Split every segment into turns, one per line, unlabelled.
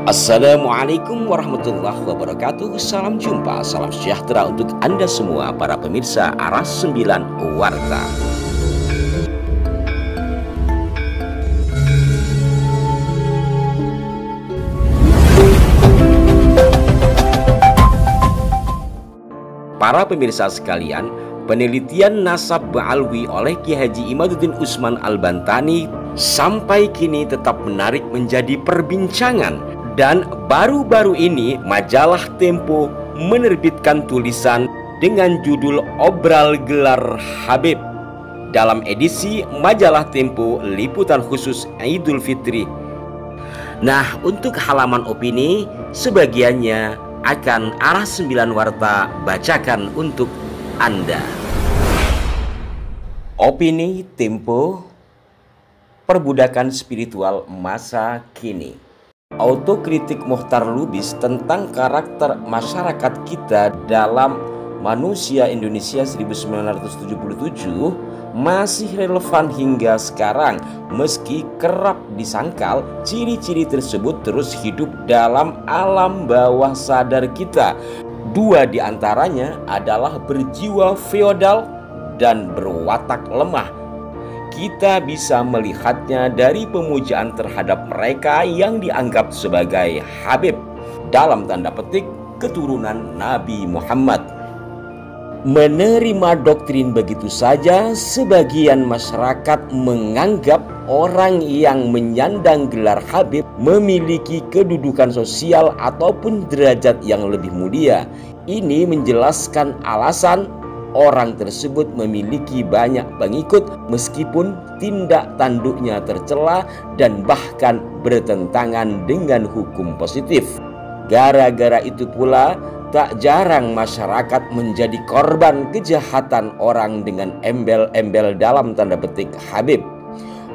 Assalamualaikum warahmatullahi wabarakatuh. Salam jumpa, salam sejahtera untuk Anda semua para pemirsa Aras 9 Warta. Para pemirsa sekalian, penelitian nasab Ba'alwi oleh Ki Haji Imaduddin Usman Al-Bantani sampai kini tetap menarik menjadi perbincangan. Dan baru-baru ini majalah Tempo menerbitkan tulisan dengan judul Obral Gelar Habib dalam edisi majalah Tempo liputan khusus Idul Fitri. Nah, untuk halaman opini sebagiannya akan Aras 9 Warta bacakan untuk Anda. Opini Tempo, perbudakan spiritual masa kini. Autokritik Mokhtar Lubis tentang karakter masyarakat kita dalam Manusia Indonesia 1977 masih relevan hingga sekarang, meski kerap disangkal ciri-ciri tersebut terus hidup dalam alam bawah sadar kita. Dua di antaranya adalah berjiwa feodal dan berwatak lemah. Kita bisa melihatnya dari pemujaan terhadap mereka yang dianggap sebagai Habib, dalam tanda petik keturunan Nabi Muhammad. Menerima doktrin begitu saja, sebagian masyarakat menganggap orang yang menyandang gelar Habib memiliki kedudukan sosial ataupun derajat yang lebih mulia. Ini menjelaskan alasan orang tersebut memiliki banyak pengikut meskipun tindak tanduknya tercela dan bahkan bertentangan dengan hukum positif. Gara-gara itu pula tak jarang masyarakat menjadi korban kejahatan orang dengan embel-embel dalam tanda petik Habib.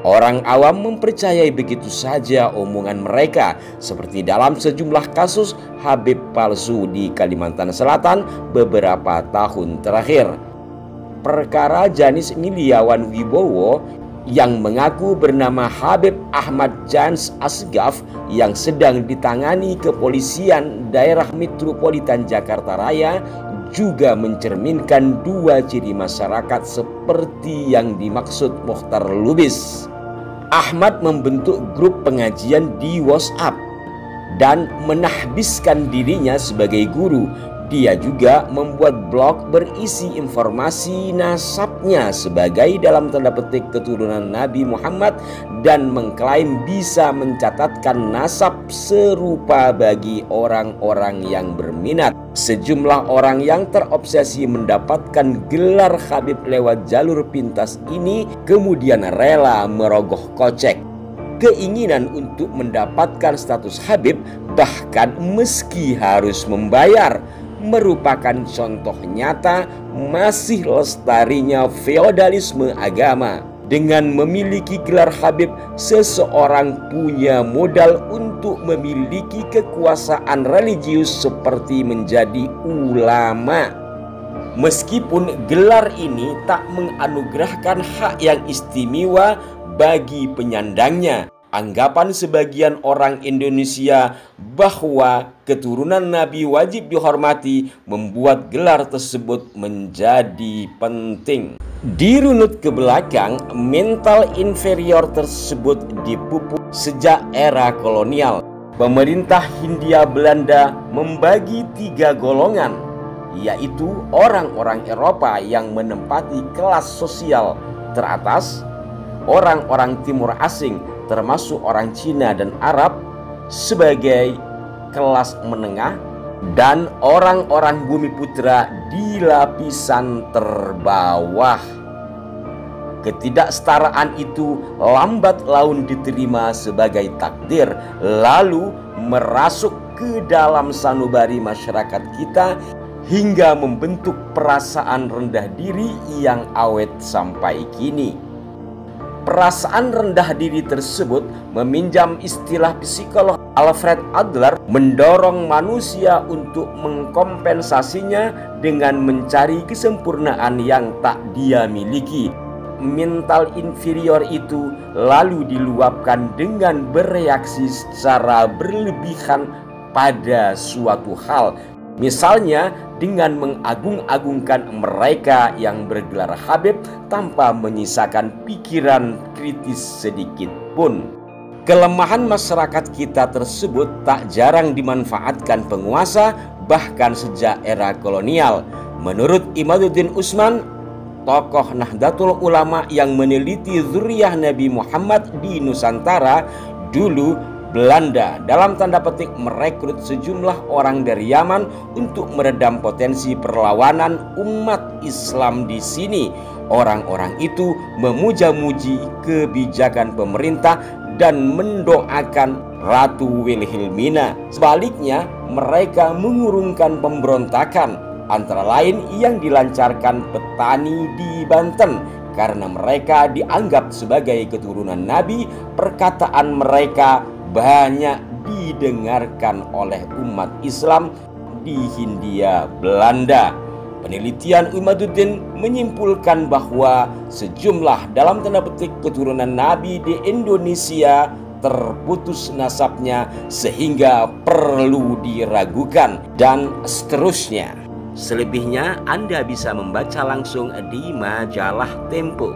Orang awam mempercayai begitu saja omongan mereka, seperti dalam sejumlah kasus Habib palsu di Kalimantan Selatan beberapa tahun terakhir. Perkara Janis Miliawan Wibowo yang mengaku bernama Habib Ahmad Jans Asgaf yang sedang ditangani kepolisian daerah metropolitan Jakarta Raya juga mencerminkan dua ciri masyarakat seperti yang dimaksud Mokhtar Lubis. Ahmad membentuk grup pengajian di WhatsApp dan menahbiskan dirinya sebagai guru. Dia juga membuat blog berisi informasi nasabnya sebagai dalam tanda petik keturunan Nabi Muhammad dan mengklaim bisa mencatatkan nasab serupa bagi orang-orang yang berminat. Sejumlah orang yang terobsesi mendapatkan gelar Habib lewat jalur pintas ini kemudian rela merogoh kocek. Keinginan untuk mendapatkan status Habib bahkan meski harus membayar merupakan contoh nyata masih lestarinya feodalisme agama. Dengan memiliki gelar Habib, seseorang punya modal untuk memiliki kekuasaan religius seperti menjadi ulama. Meskipun gelar ini tak menganugerahkan hak yang istimewa bagi penyandangnya, anggapan sebagian orang Indonesia bahwa keturunan Nabi wajib dihormati membuat gelar tersebut menjadi penting. Dirunut ke belakang, mental inferior tersebut dipupuk sejak era kolonial. Pemerintah Hindia Belanda membagi 3 golongan, yaitu orang-orang Eropa yang menempati kelas sosial teratas, orang-orang timur asing termasuk orang Cina dan Arab sebagai kelas menengah, dan orang-orang bumi putra di lapisan terbawah. Ketidaksetaraan itu lambat laun diterima sebagai takdir, lalu merasuk ke dalam sanubari masyarakat kita hingga membentuk perasaan rendah diri yang awet sampai kini. Perasaan rendah diri tersebut, meminjam istilah psikolog Alfred Adler, mendorong manusia untuk mengkompensasinya dengan mencari kesempurnaan yang tak dia miliki. mental inferior itu lalu diluapkan dengan bereaksi secara berlebihan pada suatu hal. Misalnya dengan mengagung-agungkan mereka yang bergelar Habib tanpa menyisakan pikiran kritis sedikit pun. Kelemahan masyarakat kita tersebut tak jarang dimanfaatkan penguasa bahkan sejak era kolonial. Menurut Imaduddin Usman, tokoh Nahdlatul Ulama yang meneliti zuriyah Nabi Muhammad di Nusantara, dulu Belanda dalam tanda petik merekrut sejumlah orang dari Yaman untuk meredam potensi perlawanan umat Islam di sini. Orang-orang itu memuja-muji kebijakan pemerintah dan mendoakan Ratu Wilhelmina. Sebaliknya, mereka mengurungkan pemberontakan, antara lain yang dilancarkan petani di Banten. Karena mereka dianggap sebagai keturunan Nabi, perkataan mereka banyak didengarkan oleh umat Islam di Hindia Belanda. Penelitian Imaduddin menyimpulkan bahwa sejumlah dalam tanda petik keturunan Nabi di Indonesia terputus nasabnya sehingga perlu diragukan, dan seterusnya. Selebihnya Anda bisa membaca langsung di majalah Tempo.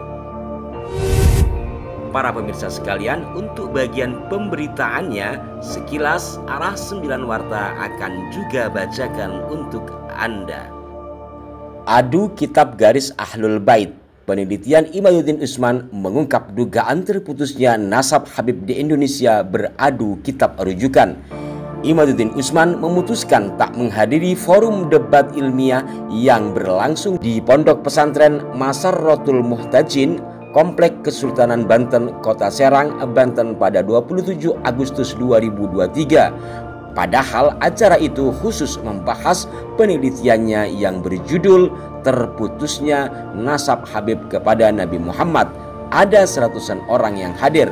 Para pemirsa sekalian, untuk bagian pemberitaannya, sekilas Arah 9 Warta akan juga bacakan untuk Anda. Adu Kitab Garis Ahlul Bait. Penelitian Imaduddin Usman mengungkap dugaan terputusnya nasab Habib di Indonesia beradu kitab rujukan. Imaduddin Usman memutuskan tak menghadiri forum debat ilmiah yang berlangsung di Pondok Pesantren Masarrotul Muhtajin, Komplek Kesultanan Banten, Kota Serang, Banten pada 27 Agustus 2023. Padahal acara itu khusus membahas penelitiannya yang berjudul Terputusnya Nasab Habib kepada Nabi Muhammad. Ada seratusan orang yang hadir.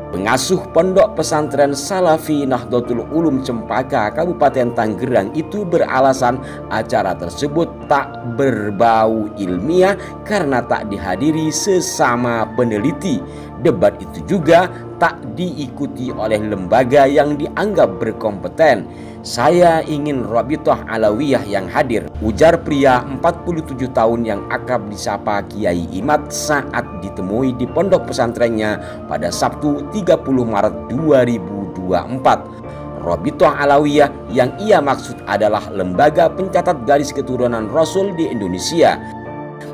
Pengasuh Pondok Pesantren Salafi Nahdlatul Ulum Cempaka, Kabupaten Tanggerang itu beralasan acara tersebut tak berbau ilmiah karena tak dihadiri sesama peneliti. Debat itu juga tak diikuti oleh lembaga yang dianggap berkompeten. Saya ingin Rabithah Alawiyah yang hadir, ujar pria 47 tahun yang akrab disapa Kiai Imad saat ditemui di pondok pesantrennya pada Sabtu 30 Maret 2024. Rabithah Alawiyah yang ia maksud adalah lembaga pencatat garis keturunan Rasul di Indonesia.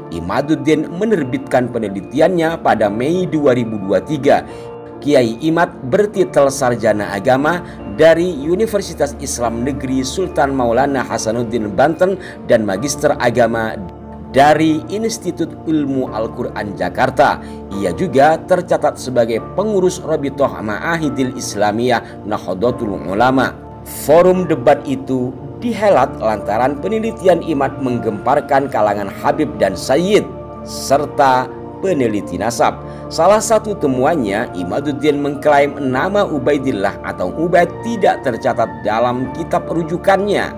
Imaduddin menerbitkan penelitiannya pada Mei 2023. Kiai Imad bertitel sarjana agama dari Universitas Islam Negeri Sultan Maulana Hasanuddin Banten dan magister agama dari Institut Ilmu Al-Quran Jakarta. Ia juga tercatat sebagai pengurus Rabithah Ma'ahidil Islamiyah Nahdlatul Ulama. Forum debat itu dihelat lantaran penelitian Imad menggemparkan kalangan Habib dan Sayyid serta peneliti nasab. Salah satu temuannya, Imaduddin mengklaim nama Ubaidillah atau Ubaid tidak tercatat dalam kitab rujukannya.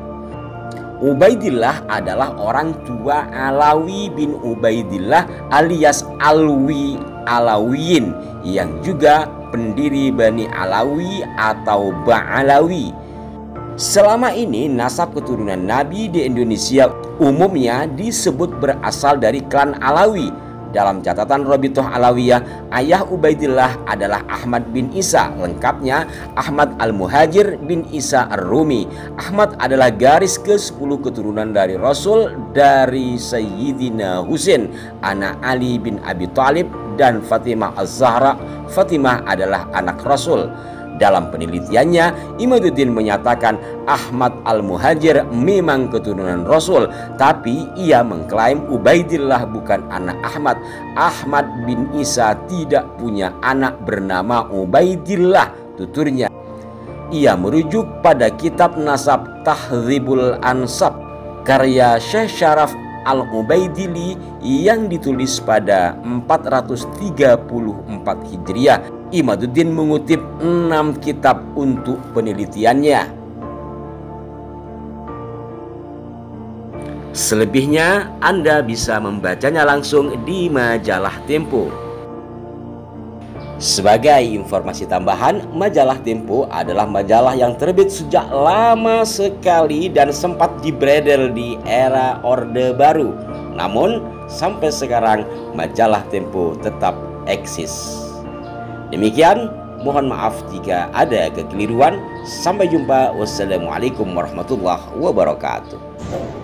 Ubaidillah adalah orang tua Alawi bin Ubaidillah alias Alwi Alawiyin yang juga pendiri Bani Alawi atau Ba'alawi. Selama ini nasab keturunan Nabi di Indonesia umumnya disebut berasal dari klan Alawi. Dalam catatan Rabithah Alawiyah, ayah Ubaidillah adalah Ahmad bin Isa, lengkapnya Ahmad Al-Muhajir bin Isa Ar-Rumi. Ahmad adalah garis ke-10 keturunan dari Rasul dari Sayyidina Husain, anak Ali bin Abi Thalib, dan Fatimah Az-Zahra. Fatimah adalah anak Rasul. Dalam penelitiannya, Imaduddin menyatakan Ahmad Al-Muhajir memang keturunan Rasul, tapi ia mengklaim Ubaidillah bukan anak Ahmad. Ahmad bin Isa tidak punya anak bernama Ubaidillah, tuturnya. Ia merujuk pada kitab nasab Tahdzibul Ansab karya Syekh Syaraf Al-Ubaidili yang ditulis pada 434 Hijriah. Imaduddin mengutip 6 kitab untuk penelitiannya. Selebihnya Anda bisa membacanya langsung di majalah Tempo. Sebagai informasi tambahan, majalah Tempo adalah majalah yang terbit sejak lama sekali dan sempat dibredel di era Orde Baru. Namun sampai sekarang majalah Tempo tetap eksis. Demikian, mohon maaf jika ada kekeliruan. Sampai jumpa. Wassalamualaikum warahmatullahi wabarakatuh.